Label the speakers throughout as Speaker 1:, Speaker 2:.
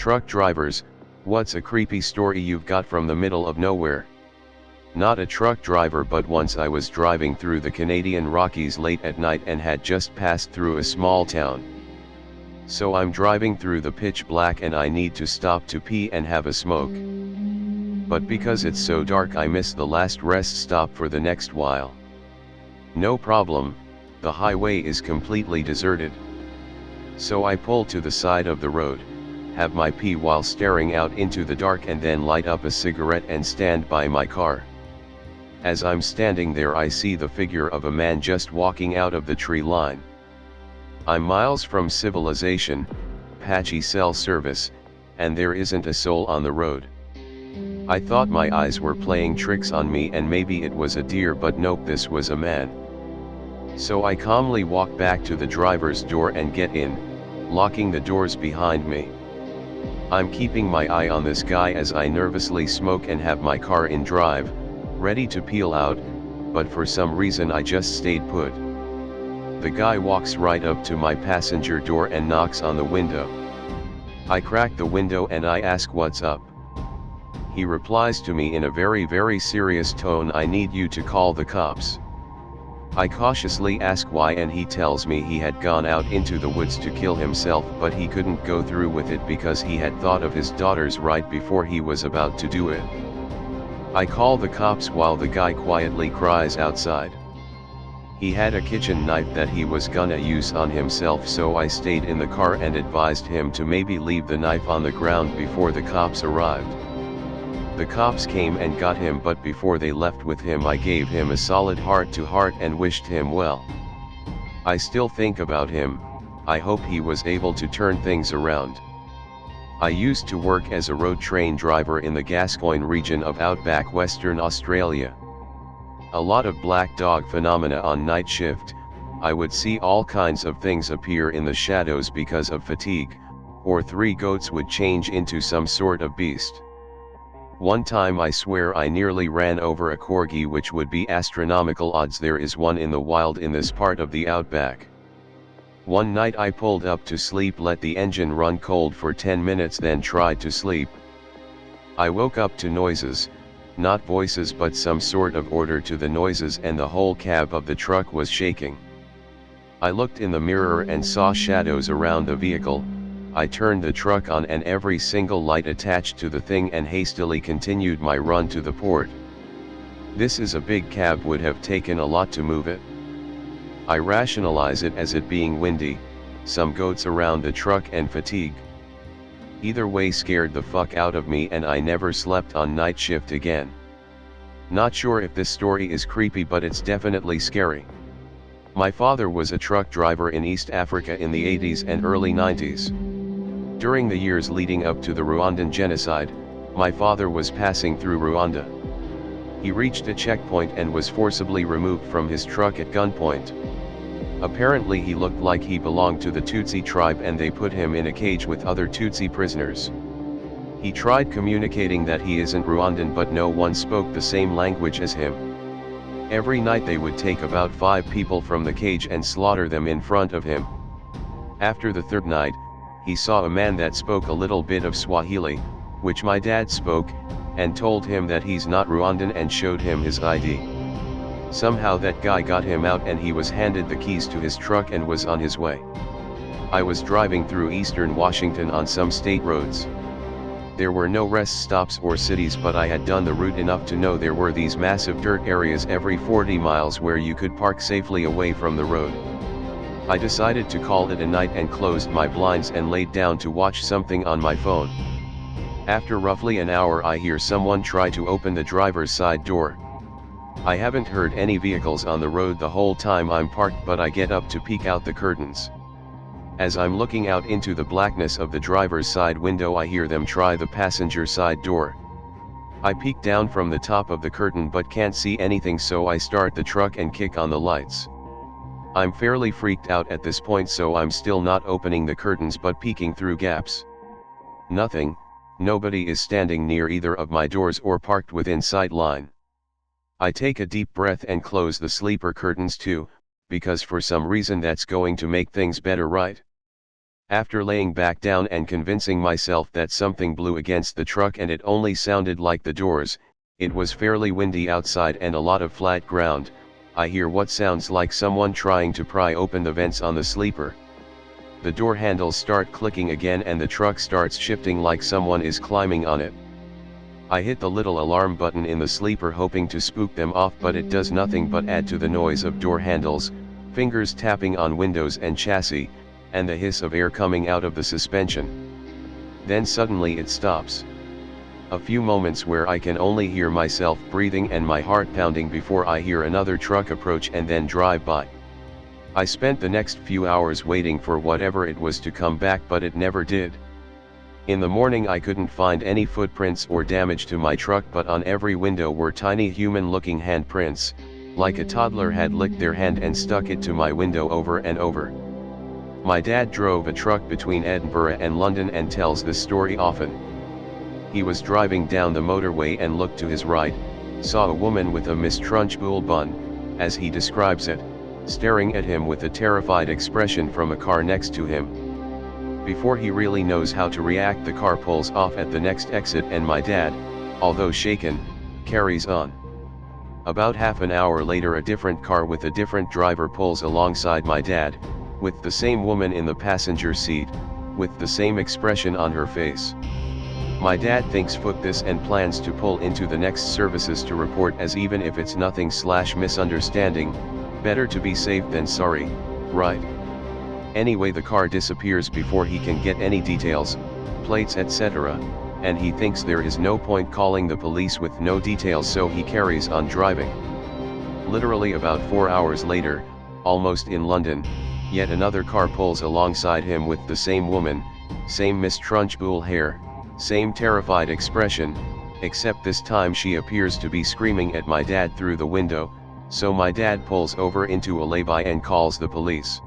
Speaker 1: Truck drivers, what's a creepy story you've got from the middle of nowhere? Not a truck driver, but once I was driving through the Canadian Rockies late at night and had just passed through a small town. So I'm driving through the pitch black and I need to stop to pee and have a smoke. But because it's so dark I miss the last rest stop for the next while. No problem, the highway is completely deserted. So I pull to the side of the road, have my pee while staring out into the dark, and then light up a cigarette and stand by my car. As I'm standing there I see the figure of a man just walking out of the tree line. I'm miles from civilization, patchy cell service, and there isn't a soul on the road. I thought my eyes were playing tricks on me and maybe it was a deer, but nope, this was a man. So I calmly walk back to the driver's door and get in, locking the doors behind me. I'm keeping my eye on this guy as I nervously smoke and have my car in drive, ready to peel out, but for some reason I just stayed put. The guy walks right up to my passenger door and knocks on the window. I crack the window and I ask what's up. He replies to me in a very serious tone, I need you to call the cops. I cautiously ask why and he tells me he had gone out into the woods to kill himself, but he couldn't go through with it because he had thought of his daughters right before he was about to do it. I call the cops while the guy quietly cries outside. He had a kitchen knife that he was gonna use on himself, so I stayed in the car and advised him to maybe leave the knife on the ground before the cops arrived. The cops came and got him, but before they left with him I gave him a solid heart-to-heart and wished him well. I still think about him, I hope he was able to turn things around. I used to work as a road train driver in the Gascoyne region of outback Western Australia. A lot of black dog phenomena on night shift. I would see all kinds of things appear in the shadows because of fatigue, or 3 goats would change into some sort of beast. One time I swear I nearly ran over a corgi, which would be astronomical odds there is one in the wild in this part of the outback. One night I pulled up to sleep, let the engine run cold for 10 minutes, then tried to sleep. I woke up to noises, not voices but some sort of order to the noises, and the whole cab of the truck was shaking. I looked in the mirror and saw shadows around the vehicle. I turned the truck on and every single light attached to the thing and hastily continued my run to the port. This is a big cab, would have taken a lot to move it. I rationalize it as it being windy, some goats around the truck and fatigue. Either way scared the fuck out of me and I never slept on night shift again. Not sure if this story is creepy, but it's definitely scary. My father was a truck driver in East Africa in the 80s and early 90s. During the years leading up to the Rwandan genocide, my father was passing through Rwanda. He reached a checkpoint and was forcibly removed from his truck at gunpoint. Apparently he looked like he belonged to the Tutsi tribe and they put him in a cage with other Tutsi prisoners. He tried communicating that he isn't Rwandan, but no one spoke the same language as him. Every night they would take about 5 people from the cage and slaughter them in front of him. After the 3rd night, he saw a man that spoke a little bit of Swahili, which my dad spoke, and told him that he's not Rwandan and showed him his ID. Somehow that guy got him out and he was handed the keys to his truck and was on his way. I was driving through eastern Washington on some state roads. There were no rest stops or cities, but I had done the route enough to know there were these massive dirt areas every 40 miles where you could park safely away from the road. I decided to call it a night and closed my blinds and laid down to watch something on my phone. After roughly an hour I hear someone try to open the driver's side door. I haven't heard any vehicles on the road the whole time I'm parked, but I get up to peek out the curtains. As I'm looking out into the blackness of the driver's side window I hear them try the passenger side door. I peek down from the top of the curtain but can't see anything, so I start the truck and kick on the lights. I'm fairly freaked out at this point, so I'm still not opening the curtains but peeking through gaps. Nothing, nobody is standing near either of my doors or parked within sight line. I take a deep breath and close the sleeper curtains too, because for some reason that's going to make things better, right? After laying back down and convincing myself that something blew against the truck and it only sounded like the doors, it was fairly windy outside and a lot of flat ground, I hear what sounds like someone trying to pry open the vents on the sleeper. The door handles start clicking again and the truck starts shifting like someone is climbing on it. I hit the little alarm button in the sleeper hoping to spook them off, but it does nothing but add to the noise of door handles, fingers tapping on windows and chassis, and the hiss of air coming out of the suspension. Then suddenly it stops. A few moments where I can only hear myself breathing and my heart pounding before I hear another truck approach and then drive by. I spent the next few hours waiting for whatever it was to come back, but it never did. In the morning I couldn't find any footprints or damage to my truck, but on every window were tiny human-looking handprints, like a toddler had licked their hand and stuck it to my window over and over. My dad drove a truck between Edinburgh and London and tells this story often. He was driving down the motorway and looked to his right, saw a woman with a Miss Trunchbull bun, as he describes it, staring at him with a terrified expression from a car next to him. Before he really knows how to react, the car pulls off at the next exit and my dad, although shaken, carries on. About half an hour later a different car with a different driver pulls alongside my dad, with the same woman in the passenger seat, with the same expression on her face. My dad thinks fuck this and plans to pull into the next services to report, as even if it's nothing/misunderstanding, better to be safe than sorry, right? Anyway, the car disappears before he can get any details, plates etc., and he thinks there is no point calling the police with no details, so he carries on driving. Literally about 4 hours later, almost in London, yet another car pulls alongside him with the same woman, same Miss Trunchbull hair, same terrified expression, except this time she appears to be screaming at my dad through the window, so my dad pulls over into a lay-by and calls the police.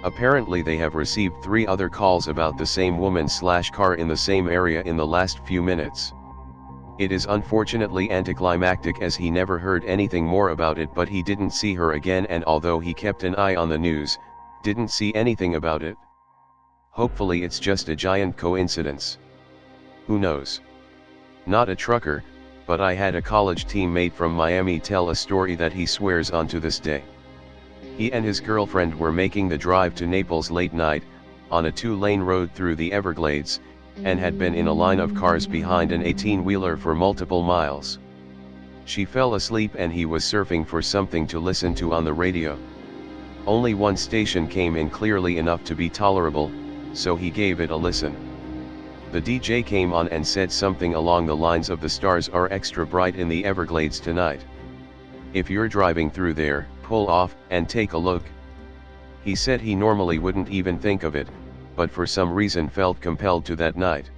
Speaker 1: Apparently they have received 3 other calls about the same woman/car in the same area in the last few minutes. It is unfortunately anticlimactic, as he never heard anything more about it, but he didn't see her again, and although he kept an eye on the news, didn't see anything about it. Hopefully it's just a giant coincidence. Who knows? Not a trucker, but I had a college teammate from Miami tell a story that he swears on to this day. He and his girlfriend were making the drive to Naples late night, on a 2-lane road through the Everglades, and had been in a line of cars behind an 18-wheeler for multiple miles. She fell asleep and he was surfing for something to listen to on the radio. Only one station came in clearly enough to be tolerable, so he gave it a listen. The DJ came on and said something along the lines of, "The stars are extra bright in the Everglades tonight. If you're driving through there, pull off and take a look." He said he normally wouldn't even think of it, but for some reason felt compelled to that night.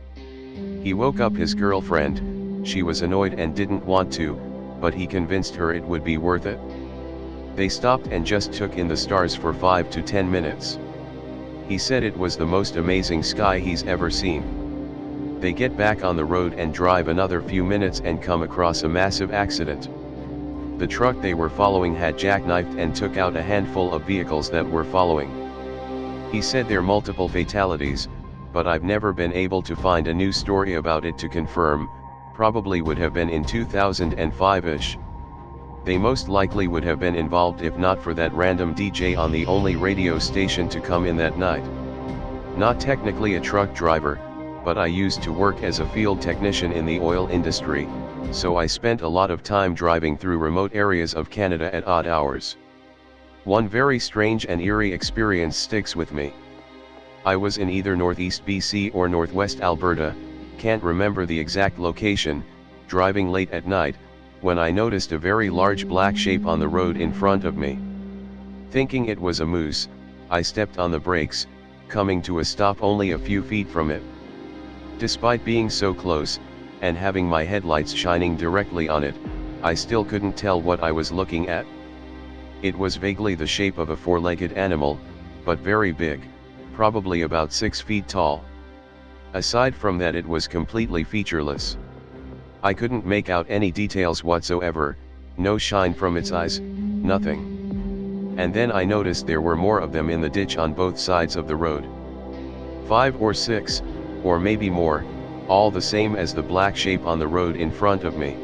Speaker 1: He woke up his girlfriend. She was annoyed and didn't want to, but he convinced her it would be worth it. They stopped and just took in the stars for 5 to 10 minutes. He said it was the most amazing sky he's ever seen. They get back on the road and drive another few minutes and come across a massive accident. The truck they were following had jackknifed and took out a handful of vehicles that were following. He said there were multiple fatalities, but I've never been able to find a new story about it to confirm. Probably would have been in 2005-ish. They most likely would have been involved if not for that random DJ on the only radio station to come in that night. Not technically a truck driver, but I used to work as a field technician in the oil industry, so I spent a lot of time driving through remote areas of Canada at odd hours. One very strange and eerie experience sticks with me. I was in either northeast BC or northwest Alberta, can't remember the exact location, driving late at night, when I noticed a very large black shape on the road in front of me. Thinking it was a moose, I stepped on the brakes, coming to a stop only a few feet from it. Despite being so close, and having my headlights shining directly on it, I still couldn't tell what I was looking at. It was vaguely the shape of a 4-legged animal, but very big, probably about 6 feet tall. Aside from that, it was completely featureless. I couldn't make out any details whatsoever, no shine from its eyes, nothing. And then I noticed there were more of them in the ditch on both sides of the road. 5 or 6, or maybe more, all the same as the black shape on the road in front of me.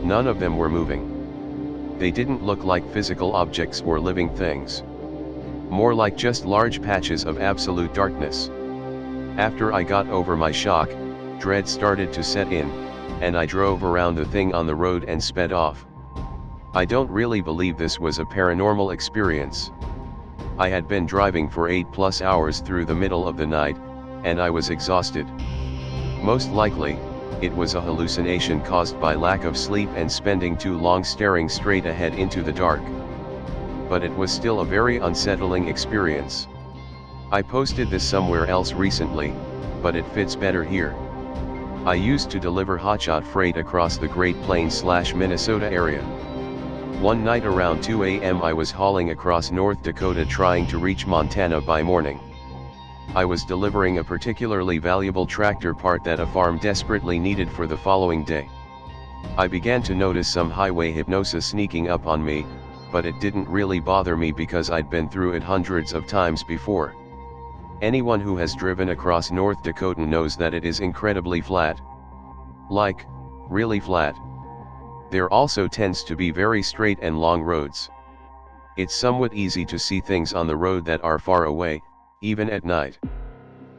Speaker 1: None of them were moving. They didn't look like physical objects or living things. More like just large patches of absolute darkness. After I got over my shock, dread started to set in, and I drove around the thing on the road and sped off. I don't really believe this was a paranormal experience. I had been driving for 8+ hours through the middle of the night, and I was exhausted. Most likely, it was a hallucination caused by lack of sleep and spending too long staring straight ahead into the dark. But it was still a very unsettling experience. I posted this somewhere else recently, but it fits better here. I used to deliver hotshot freight across the Great Plains/Minnesota area. One night around 2 a.m. I was hauling across North Dakota trying to reach Montana by morning. I was delivering a particularly valuable tractor part that a farm desperately needed for the following day. I began to notice some highway hypnosis sneaking up on me, but it didn't really bother me because I'd been through it hundreds of times before. Anyone who has driven across North Dakota knows that it is incredibly flat. Like, really flat. There also tends to be very straight and long roads. It's somewhat easy to see things on the road that are far away, even at night.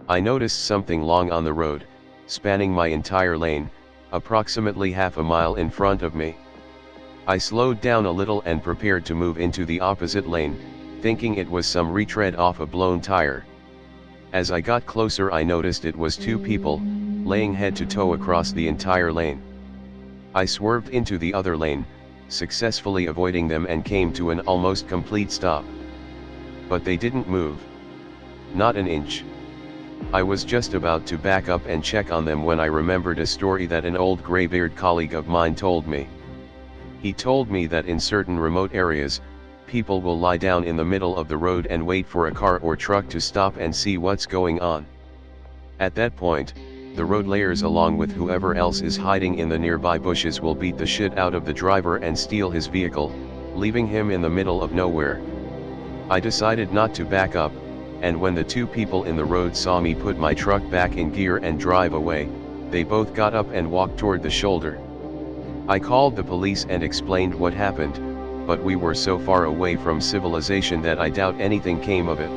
Speaker 1: I noticed something long on the road, spanning my entire lane, approximately half a mile in front of me. I slowed down a little and prepared to move into the opposite lane, thinking it was some retread off a blown tire. As I got closer I noticed it was two people, laying head to toe across the entire lane. I swerved into the other lane, successfully avoiding them and came to an almost complete stop. But they didn't move. Not an inch. I was just about to back up and check on them when I remembered a story that an old graybeard colleague of mine told me. He told me that in certain remote areas, people will lie down in the middle of the road and wait for a car or truck to stop and see what's going on. At that point, the road layers along with whoever else is hiding in the nearby bushes will beat the shit out of the driver and steal his vehicle, leaving him in the middle of nowhere. I decided not to back up, and when the two people in the road saw me put my truck back in gear and drive away, they both got up and walked toward the shoulder. I called the police and explained what happened, but we were so far away from civilization that I doubt anything came of it.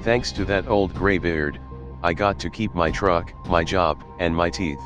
Speaker 1: Thanks to that old graybeard, I got to keep my truck, my job, and my teeth.